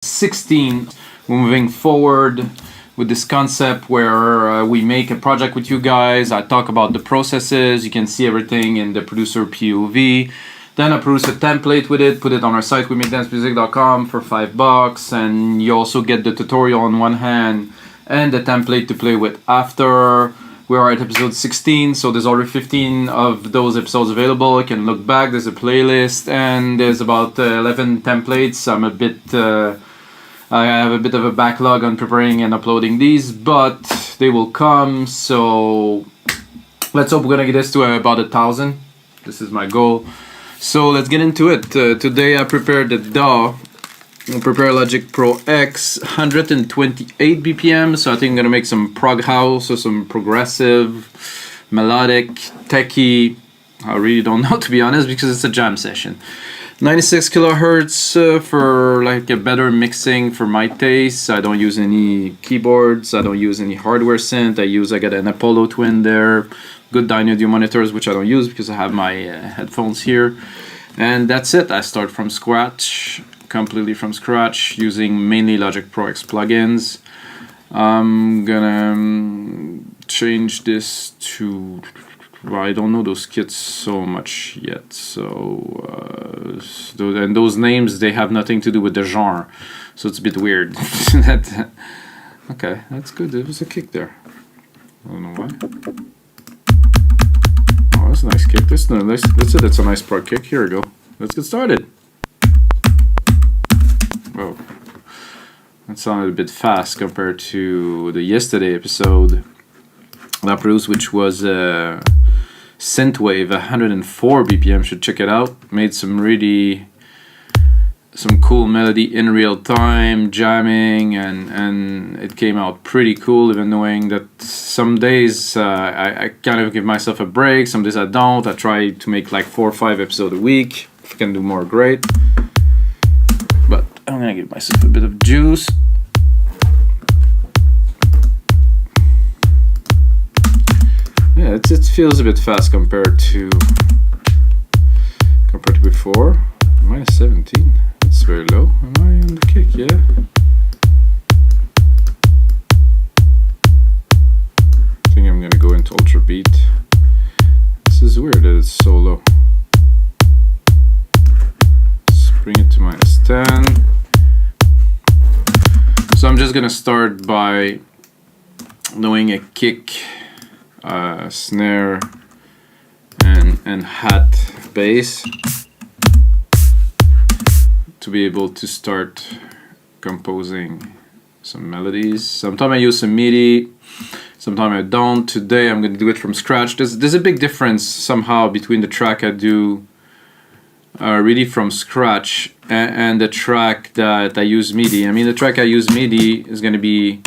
16. We're moving forward with this concept where we make a project with you guys. I talk about the processes. You can see everything in the producer POV. Then I produce a template with it, put it on our site, weMakeDanceMusic.com for $5, and you also get the tutorial on one hand and the template to play with after. We are at episode 16, so there's already 15 of those episodes available. You can look back, there's a playlist, and there's about 11 templates. I have a bit of a backlog on preparing and uploading these, but they will come, so let's hope we're gonna get this to about 1,000. This is my goal. So let's get into it. Today I prepared the DAW. I prepared Logic Pro X, 128 BPM, so I think I'm gonna make some prog house or some progressive, melodic, techie. I really don't know, to be honest, because it's a jam session. 96 kilohertz for like a better mixing for my taste. I don't use any keyboards, I don't use any hardware synth. I got an Apollo Twin there, good Dynadio monitors, which I don't use because I have my headphones here. And that's it. I start from scratch, completely from scratch, using mainly Logic Pro X plugins. I'm gonna change this to, well, I don't know those kits so much yet, and those names, they have nothing to do with the genre, so it's a bit weird. Okay, that's good. There was a kick there. I don't know why. Oh, that's a nice kick. That's it. That's a nice prog kick. Here we go. Let's get started. Whoa, that sounded a bit fast compared to the yesterday episode that I produced, which was Synthwave, 104 BPM. Should check it out. Made some cool melody in real time, jamming, and it came out pretty cool, even knowing that some days I kind of give myself a break, some days I don't. I try to make like 4 or 5 episodes a week. If I can do more, great. But I'm gonna give myself a bit of juice. Yeah, it feels a bit fast compared to before. Minus 17. That's very low. Am I on the kick? Yeah. I think I'm gonna go into ultra beat. This is weird that it's so low. Let's bring it to minus 10. So I'm just gonna start by doing a kick, snare, and hat bass to be able to start composing some melodies. Sometimes I use some MIDI, sometimes I don't. Today I'm going to do it from scratch. There's a big difference somehow between the track I do really from scratch and the track that I use MIDI. I mean, the track I use MIDI is going to be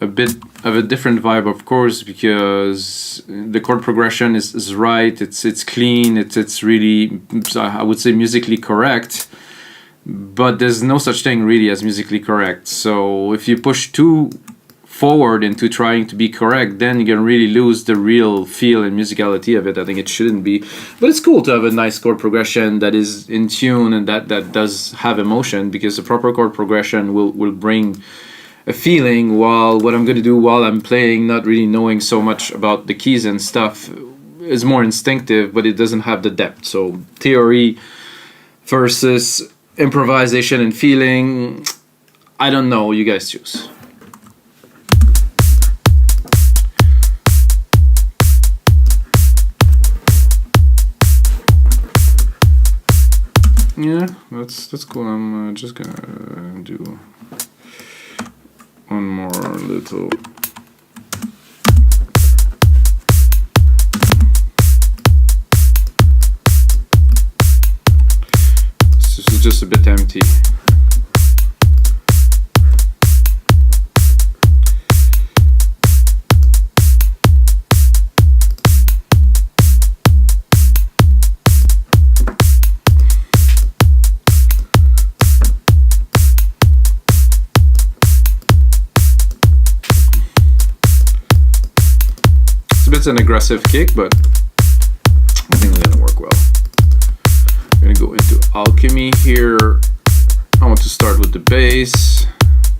a bit of a different vibe, of course, because the chord progression is right, it's clean, it's really, I would say, musically correct, but there's no such thing really as musically correct. So if you push too forward into trying to be correct, then you can really lose the real feel and musicality of it. I think it shouldn't be, but it's cool to have a nice chord progression that is in tune and that does have emotion, because the proper chord progression will bring a feeling, while what I'm going to do while I'm playing, not really knowing so much about the keys and stuff, is more instinctive, but it doesn't have the depth. So theory versus improvisation and feeling, I don't know, you guys choose. Yeah, that's cool. I'm just gonna do one more little. This is just a bit empty. It's an aggressive kick, but I think it's gonna work well. I'm gonna go into Alchemy here. I'm want to start with the bass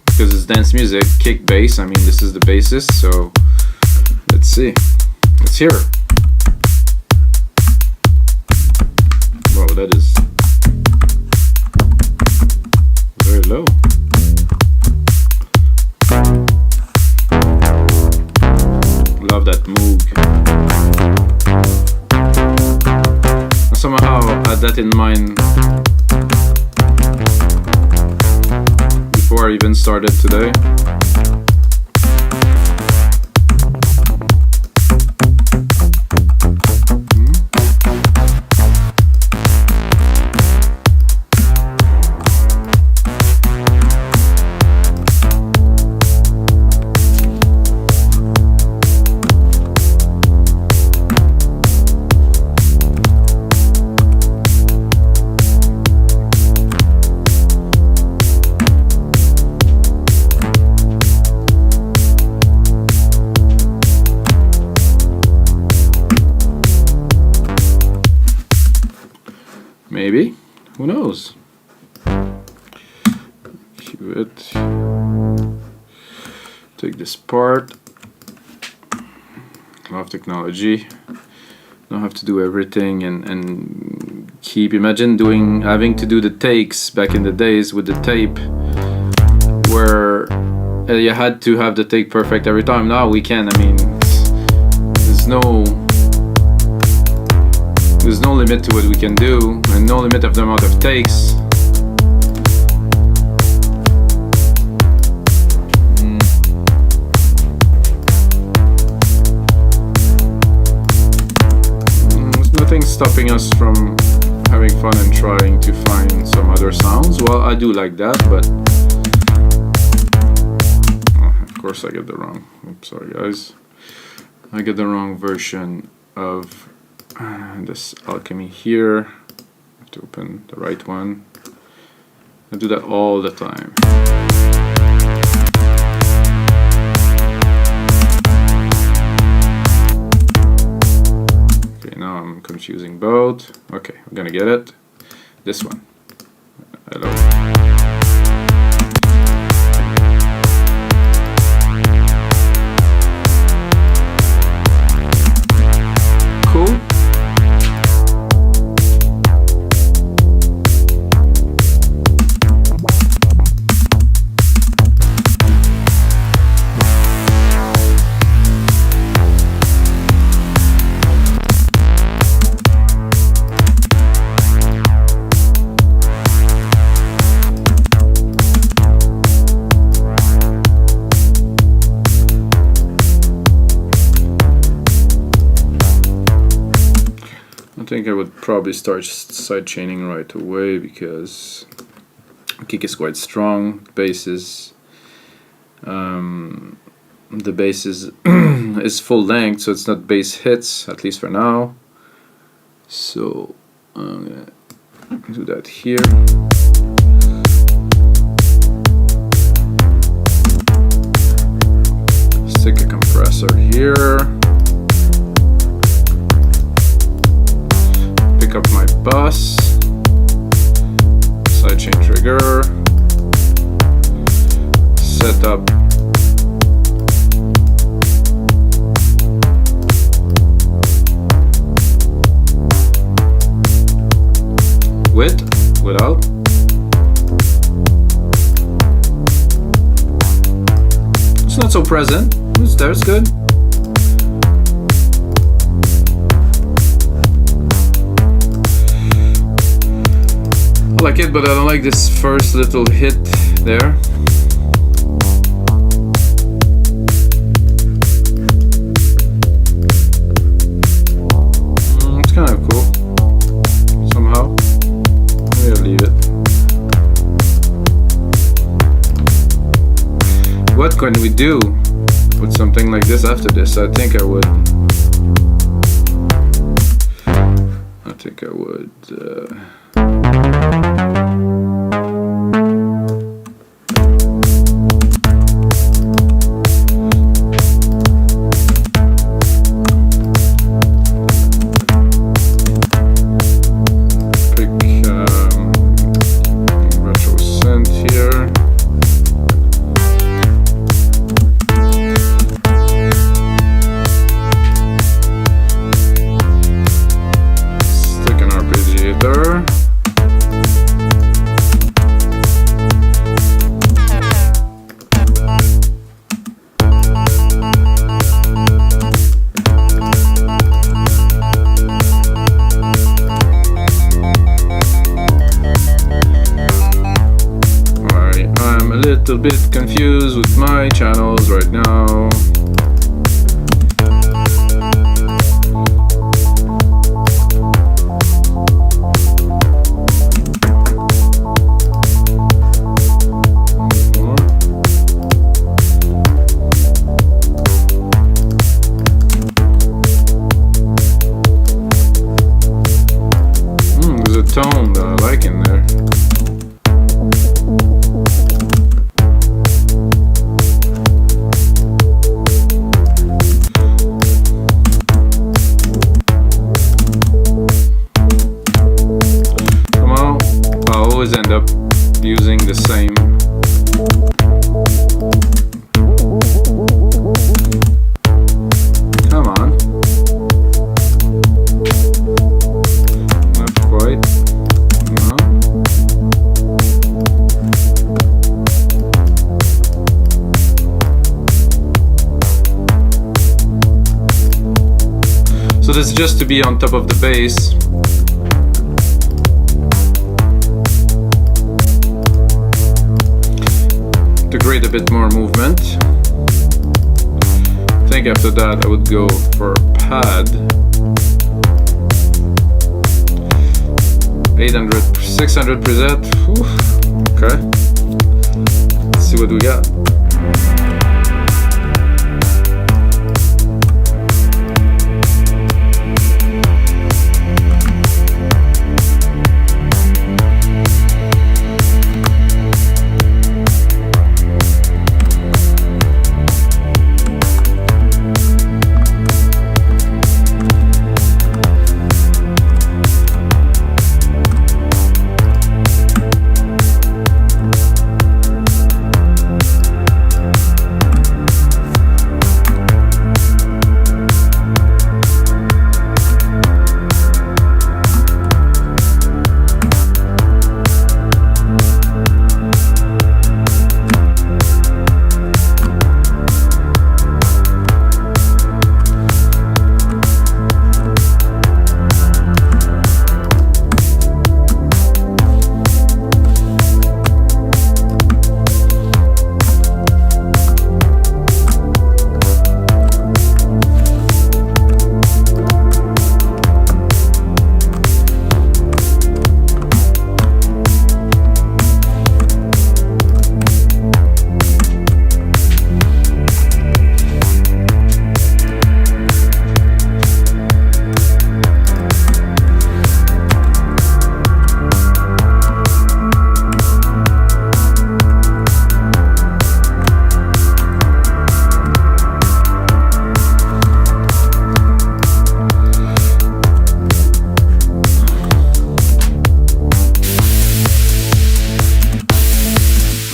because it's dance music, kick bass. I mean, this is the bassist, so let's see. Let's hear. Whoa, that is very low. Love that Moog. I somehow had that in mind before I even started today. Maybe, who knows? Cue it. Take this part. Love technology. Don't have to do everything and keep. Imagine having to do the takes back in the days with the tape, where you had to have the take perfect every time. Now we can. I mean, there's no limit to what we can do, and no limit of the amount of takes. There's nothing stopping us from having fun and trying to find some other sounds. Well, I do like that, but of course I get the wrong. Oops, sorry guys. I get the wrong version of this Alchemy here. I have to open the right one. I do that all the time. Okay, now I'm confusing both. Okay, I'm gonna get it. This one. Hello. I think I would probably start sidechaining right away because the kick is quite strong. The bass is is full length, so it's not bass hits, at least for now. So I'm gonna do that here. Stick a compressor here. Pick up my bus, sidechain trigger, set up with, without. It's not so present. It's there, it's good. I like it, but I don't like this first little hit there. It's kind of cool, somehow. Maybe I'll leave it. What can we do with something like this after this? I think I would pick retro synth. a little bit confused with my channels right now. There's a tone that I like in there. End up using the same. Come on. Not quite. No. So this is just to be on top of the bass. To create a bit more movement. I think after that I would go for a pad. 800, 600 preset. Whew. Okay. Let's see what we got.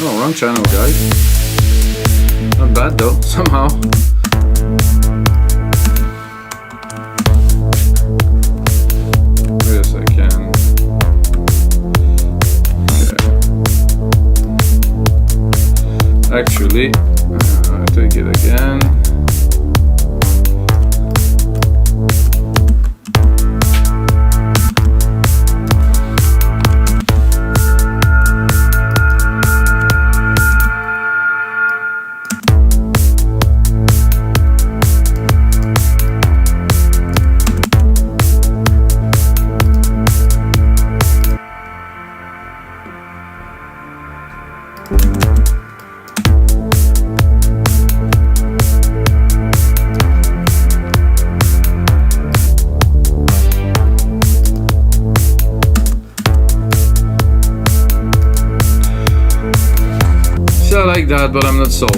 Wrong channel, guys. Not bad though, somehow. Yes, I can. Okay. Actually, I take it again. I like that, but I'm not sold.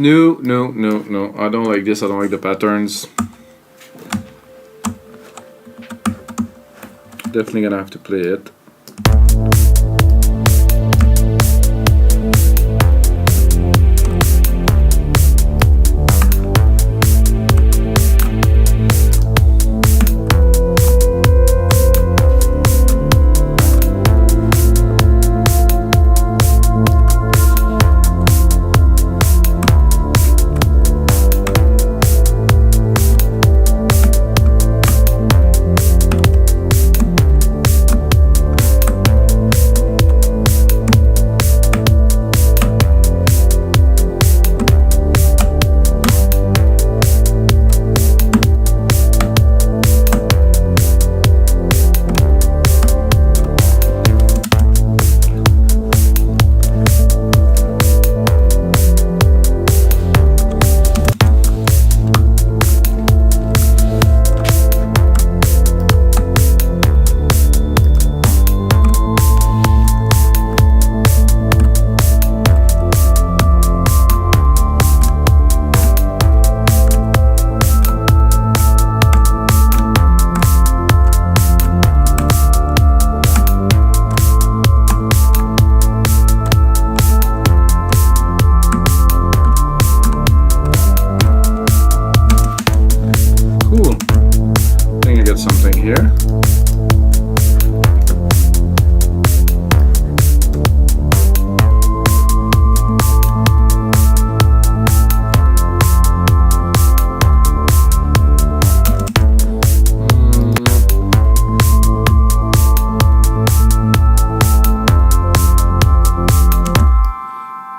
No, no, no, no. I don't like this. I don't like the patterns. Definitely gonna have to play it. Here.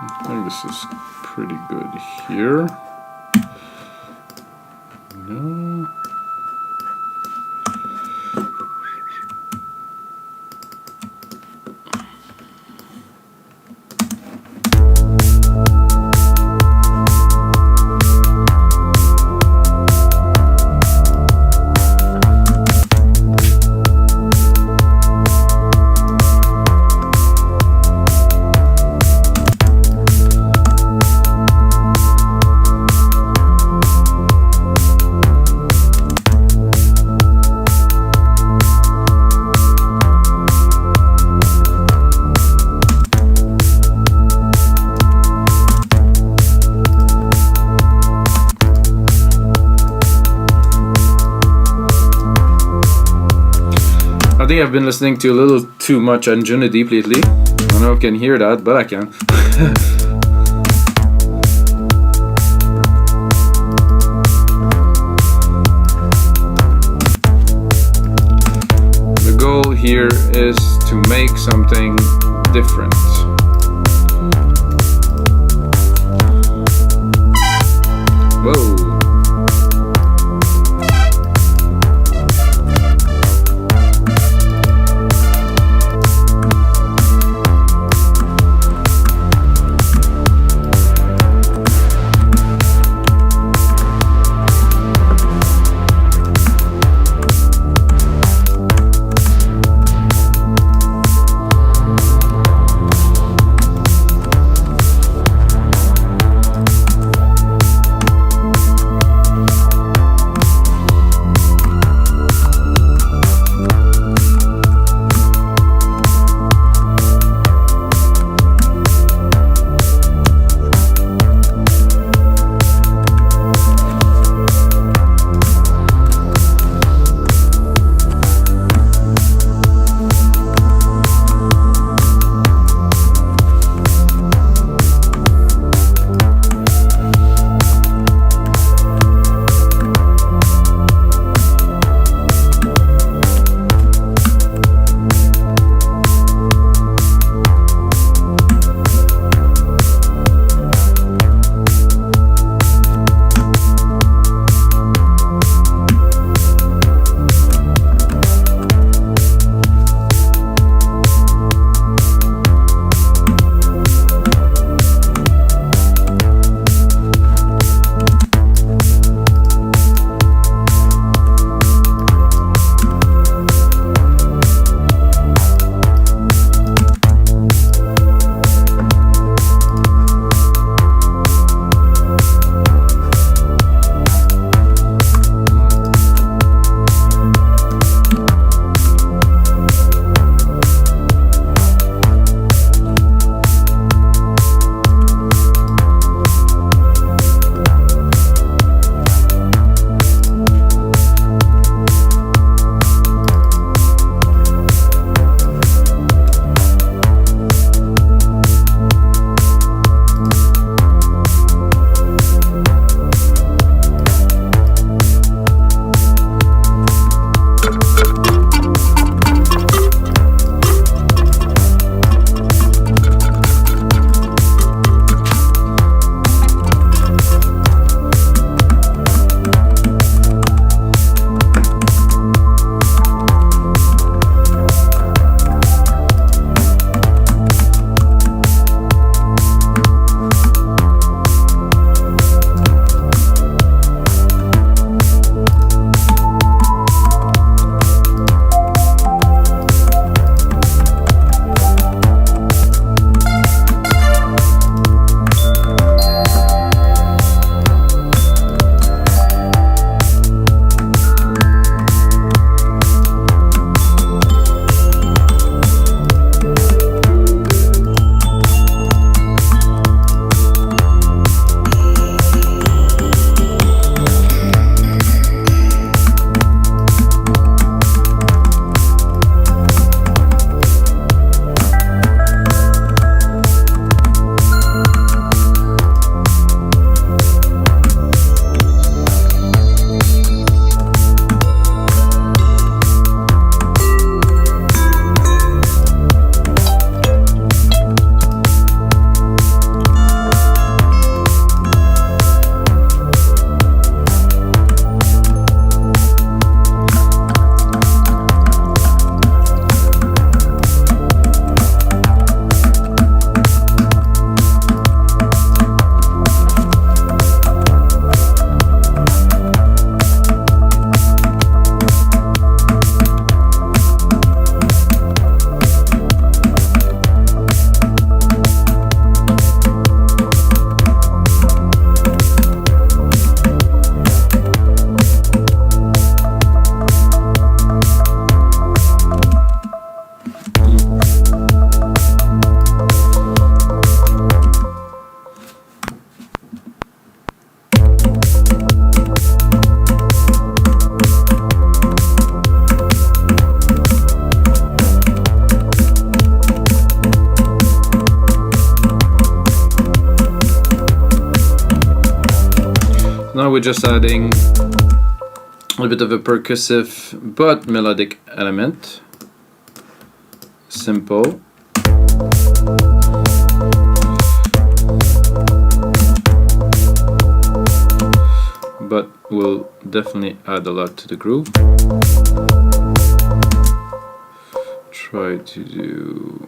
I think this is pretty good here. No. I think I've been listening to a little too much Anjuna Deep lately. I don't know if you can hear that, but I can. The goal here is to make something different. Whoa. Now we're just adding a bit of a percussive but melodic element. Simple. But will definitely add a lot to the groove. Try to do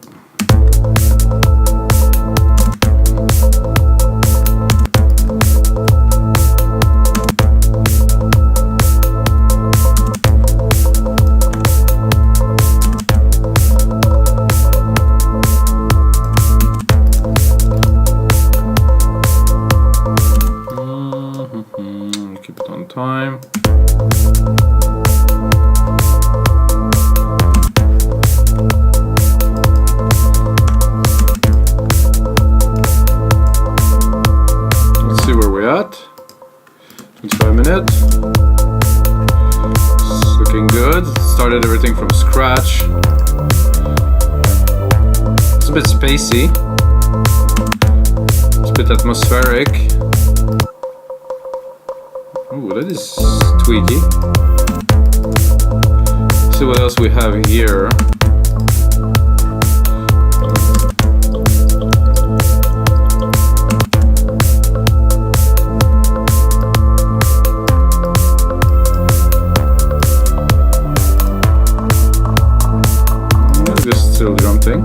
keep it on time. Let's see where we're at. 25 minutes. It's looking good. Started everything from scratch. It's a bit spacey. It's a bit atmospheric. Ooh, that is tweaky. Let's see what else we have here. This still drum thing.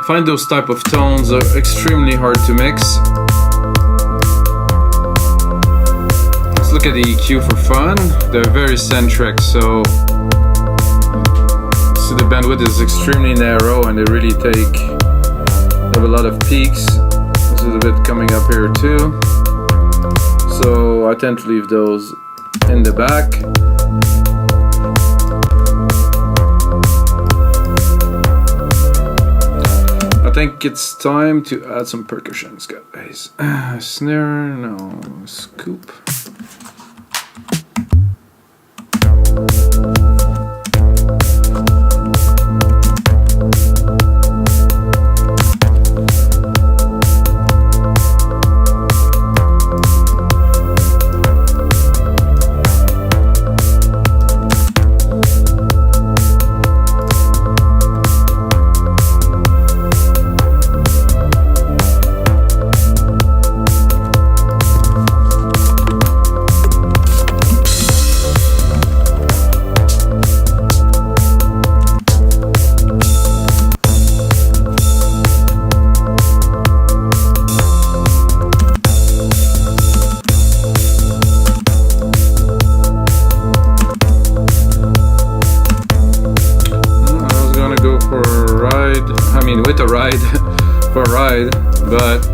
I find those type of tones are extremely hard to mix. Let's look at the EQ for fun. They're very centric, so the bandwidth is extremely narrow and they really have a lot of peaks. There's a little bit coming up here too. So I tend to leave those in the back. I think it's time to add some percussions, guys. Snare, no, scoop. With a ride for a ride, but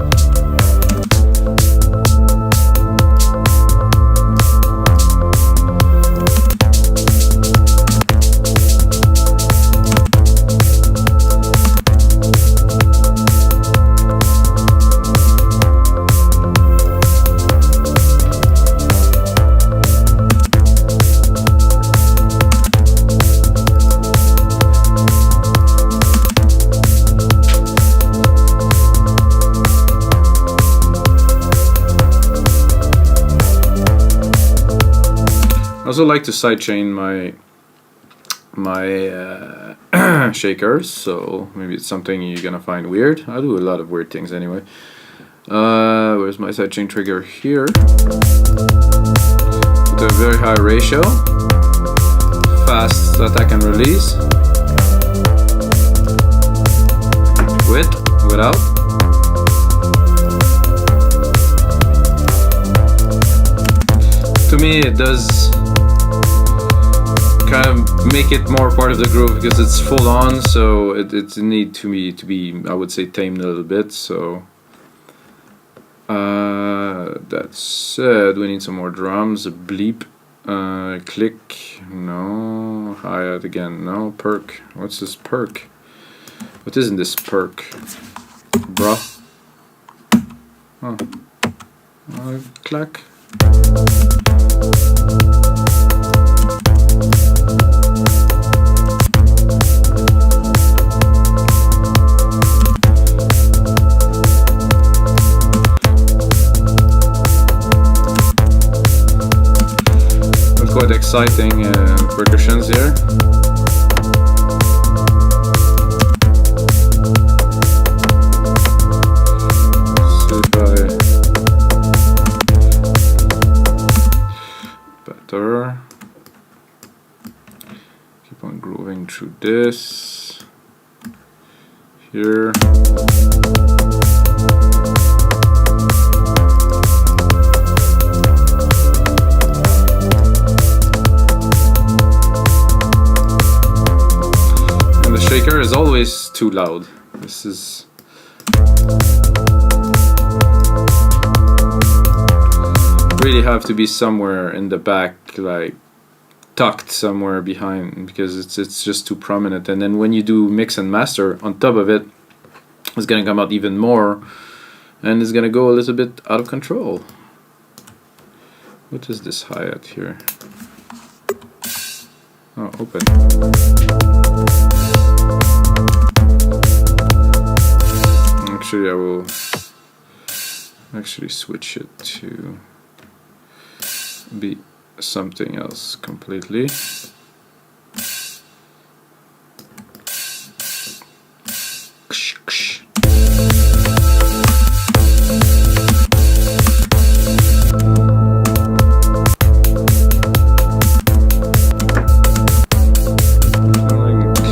I also like to sidechain my shakers, so maybe it's something you're gonna find weird. I do a lot of weird things anyway. Where's my sidechain trigger? Here. With a very high ratio, fast attack and release, with, without. To me, it does kind of make it more part of the groove because it's full on, so it needs to be I would say tamed a little bit. So that said, we need some more drums. A bleep, click, no, hi-hat again, no, perk. What's this perk? What isn't this perk, bruh? Clack. Quite exciting percussions here. See if better. Keep on grooving through this. Here. Shaker is always too loud. This is really have to be somewhere in the back, like tucked somewhere behind, because it's just too prominent. And then when you do mix and master on top of it, it's gonna come out even more, and it's gonna go a little bit out of control. What is this hi-hat here? Oh, open. Actually, I will actually switch it to be something else completely.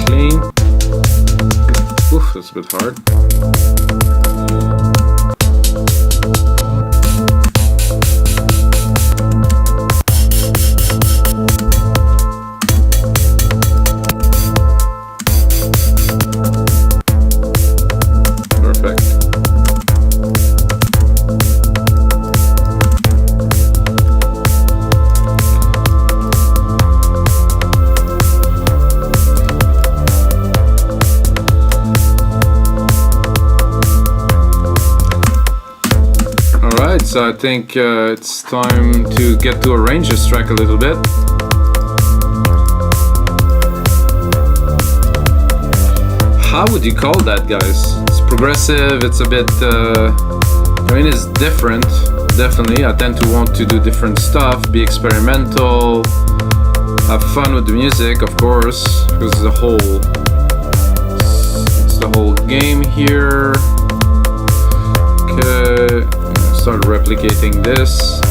Clean. Oof, that's a bit hard. So I think it's time to get to arrange this track a little bit. How would you call that, guys? It's progressive, it's a bit, I mean, it's different, definitely. I tend to want to do different stuff, be experimental, have fun with the music, of course, because it's the whole game here. Okay. Start replicating this.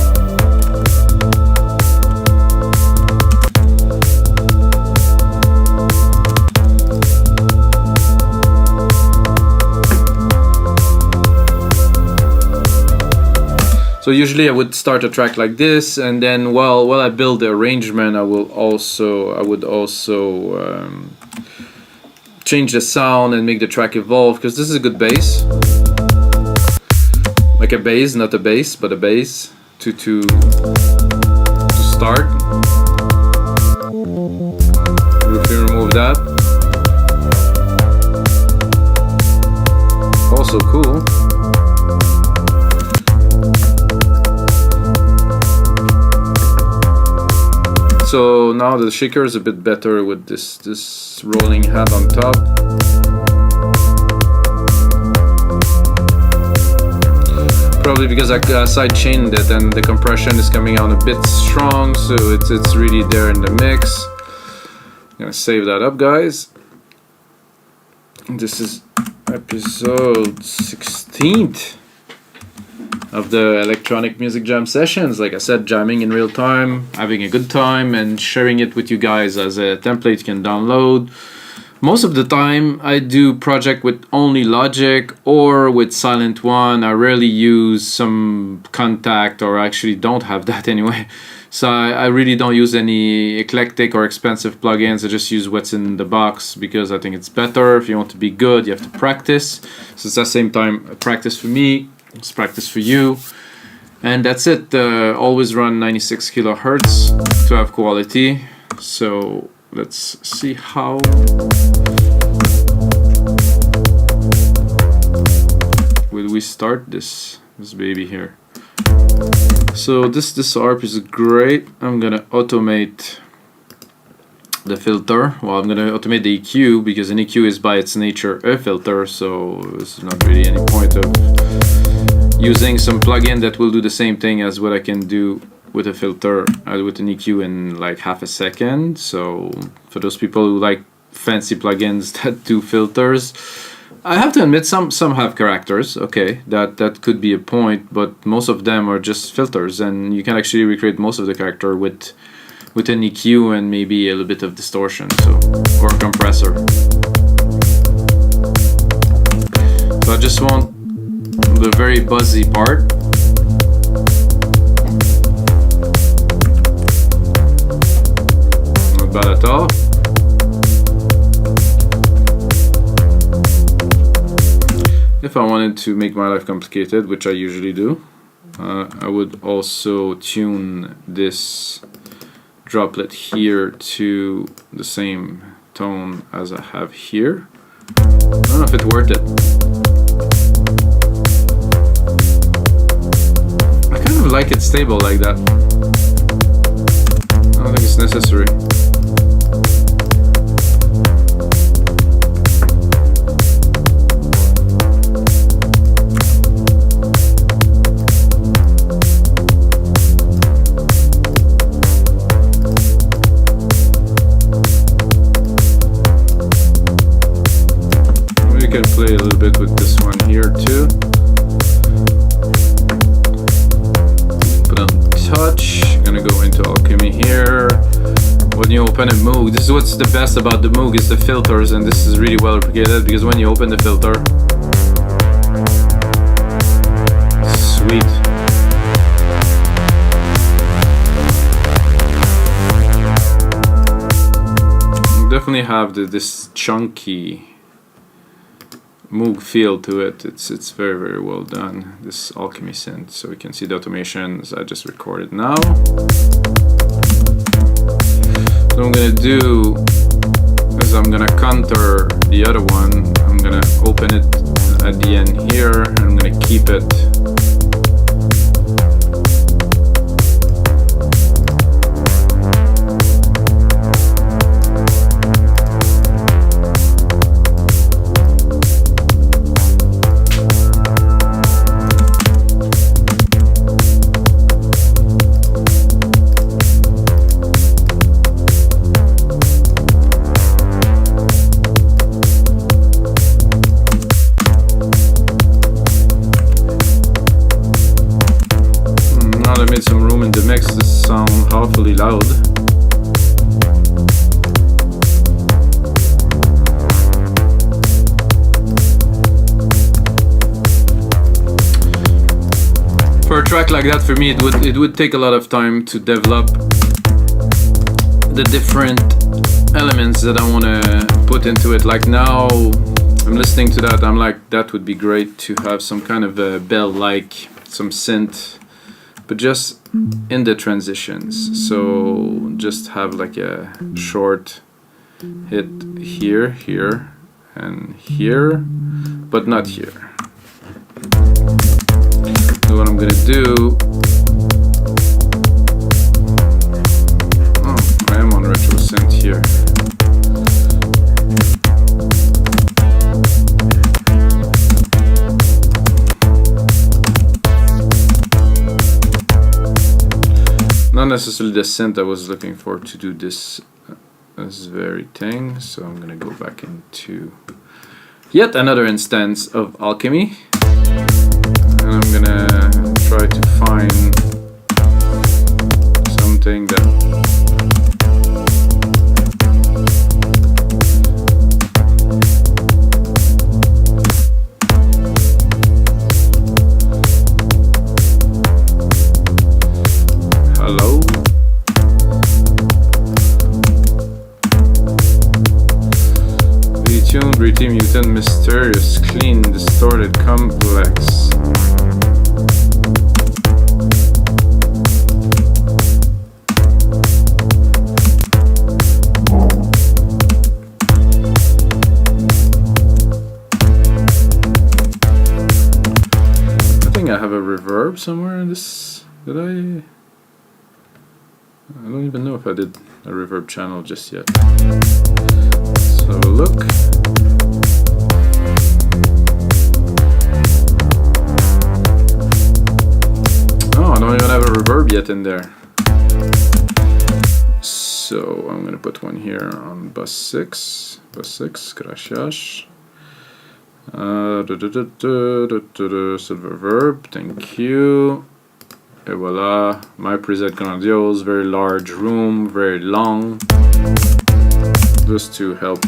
So usually I would start a track like this, and then while I build the arrangement, I would also change the sound and make the track evolve, because this is a good bass. Like a bass, not a bass, but a bass to start. If you remove that, also cool. So now the shaker is a bit better with this rolling head on top. Probably because I side chained it and the compression is coming out a bit strong, so it's really there in the mix. I'm gonna save that up, guys. This is episode 16th of the electronic music jam sessions. Like I said, jamming in real time, having a good time, and sharing it with you guys as a template you can download. Most of the time I do project with only Logic or with Silent One. I rarely use some Contact, or actually don't have that anyway. So I really don't use any eclectic or expensive plugins. I just use what's in the box because I think it's better. If you want to be good, you have to practice. So it's at the same time practice for me, it's practice for you. And that's it. Always run 96 kilohertz to have quality. So let's see how will we start this this baby here. So this ARP is great. I'm gonna automate the filter. Well, I'm gonna automate the EQ because an EQ is by its nature a filter, so there's not really any point of using some plugin that will do the same thing as what I can do with a filter, with an EQ in like half a second. So for those people who like fancy plugins that do filters, I have to admit some have characters. Okay, that could be a point, but most of them are just filters, and you can actually recreate most of the character with an EQ and maybe a little bit of distortion, so, or a compressor. So I just want the very buzzy part. Not bad at all. If I wanted to make my life complicated, which I usually do, I would also tune this droplet here to the same tone as I have here. I don't know if it's worth it. I kind of like it stable like that. I don't think it's necessary. Can play a little bit with this one here too. Put on touch. I'm gonna go into Alchemy here. When you open a Moog, this is what's the best about the Moog is the filters, and this is really well replicated because when you open the filter, sweet. You definitely have this chunky Moog feel to it. It's very, very well done, this Alchemy synth. So we can see the automations I just recorded now. So what I'm gonna do is I'm gonna counter the other one. I'm gonna open it at the end here, and I'm gonna keep it. Made some room in the mix to sound awfully loud. For a track like that, for me, it would take a lot of time to develop the different elements that I want to put into it. Like now, I'm listening to that, I'm like, that would be great to have some kind of a bell-like, some synth, but just in the transitions. So just have like a short hit here, here, and here, but not here. So what I'm gonna do, I am on retro synth here. Not necessarily the synth I was looking for to do this very thing, so I'm gonna go back into yet another instance of Alchemy, and I'm gonna try to find something that tuned, reteam, mutant, mysterious, clean, distorted, complex. I think I have a reverb somewhere in this? Did I don't even know if I did a reverb channel just yet. Let's have a look. Oh, I don't even have a reverb yet in there. So I'm gonna put one here on bus 6. Bus 6, gracias. Silver verb, thank you. Et voila, my preset grandiose, very large room, very long. Just to help.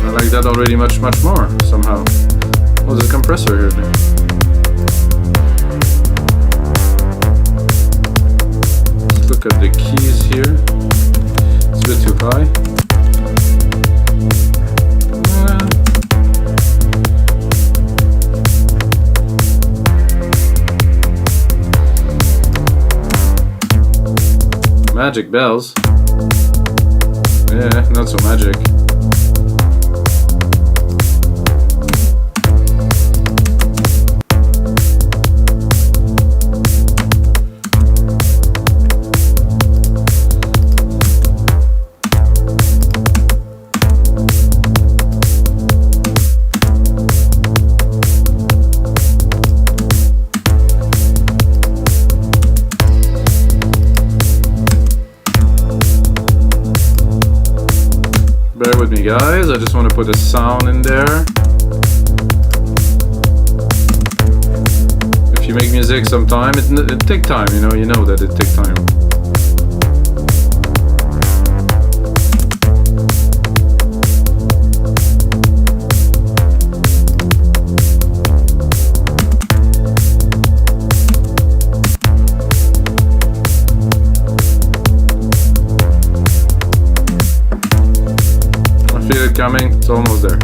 I like that already much more somehow. Oh, there's a compressor here then. Let's look at the keys here. It's a bit too high. Magic bells. Yeah, not so magic. Bear with me, guys. I just want to put a sound in there. If you make music sometime, it takes time, you know that it takes time. Feel it coming, it's almost there.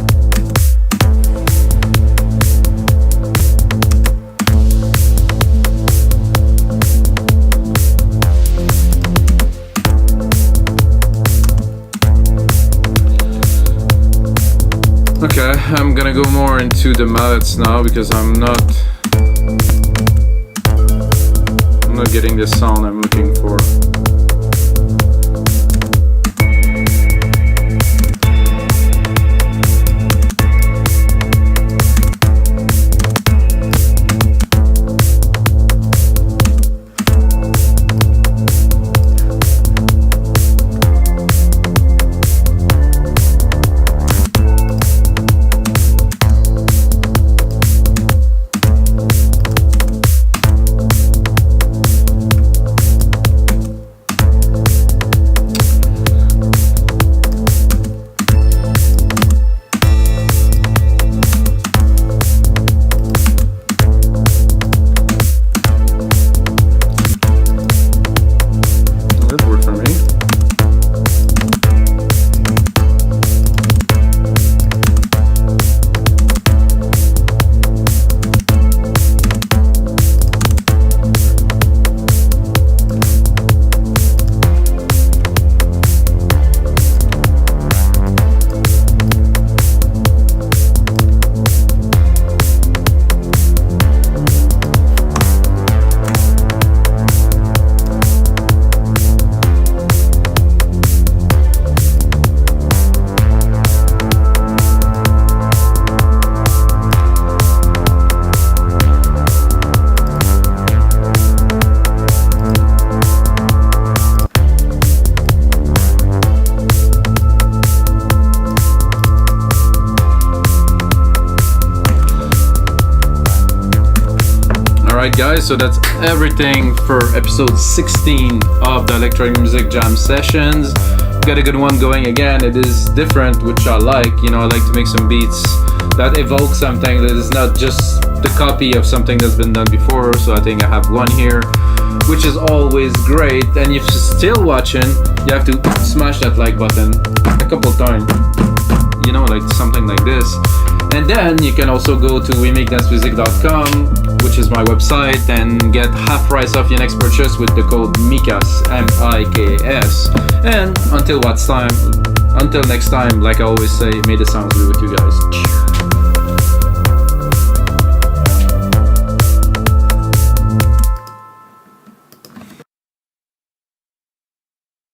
Okay, I'm gonna go more into the mallets now because I'm not getting the sound I'm looking for. Alright guys, so that's everything for episode 16 of the Electronic Music Jam Sessions. Got a good one going again. It is different, which I like. I like to make some beats that evoke something that is not just the copy of something that's been done before. So I think I have one here, which is always great. And if you're still watching, you have to smash that like button a couple times. Like something like this. And then you can also go to wemakedancemusic.com, which is my website, and get half price off your next purchase with the code MIKAS, M-I-K-S. And until Until next time, like I always say, may the sounds be with you guys.